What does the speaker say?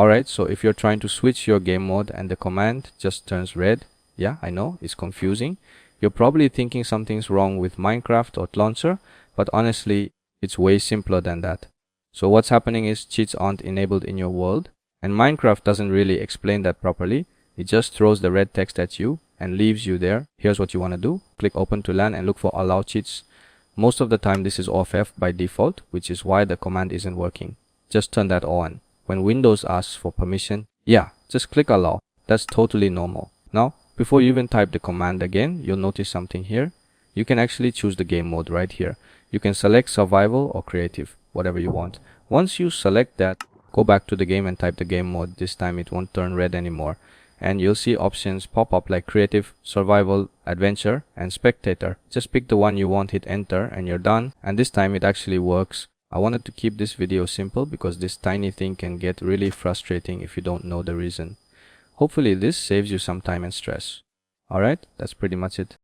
Alright, so if you're trying to switch your game mode and the command just turns red, yeah, I know, it's confusing. You're probably thinking something's wrong with Minecraft or TLauncher, but honestly, it's way simpler than that. So what's happening is cheats aren't enabled in your world, and Minecraft doesn't really explain that properly. It just throws the red text at you and leaves you there. Here's what you want to do. Click open to LAN and look for allow cheats. Most of the time this is off by default, which is why the command isn't working. Just turn that on. When Windows asks for permission, yeah, just click allow. That's totally normal. Now, before you even type the command again, you'll notice something here. You can actually choose the game mode right here. You can select survival or creative, whatever you want. Once you select that, go back to the game and type the game mode. This time it won't turn red anymore. And you'll see options pop up like creative, survival, adventure, and spectator. Just pick the one you want, hit enter, and you're done. And this time it actually works. I wanted to keep this video simple because this tiny thing can get really frustrating if you don't know the reason. Hopefully this saves you some time and stress. Alright, that's pretty much it.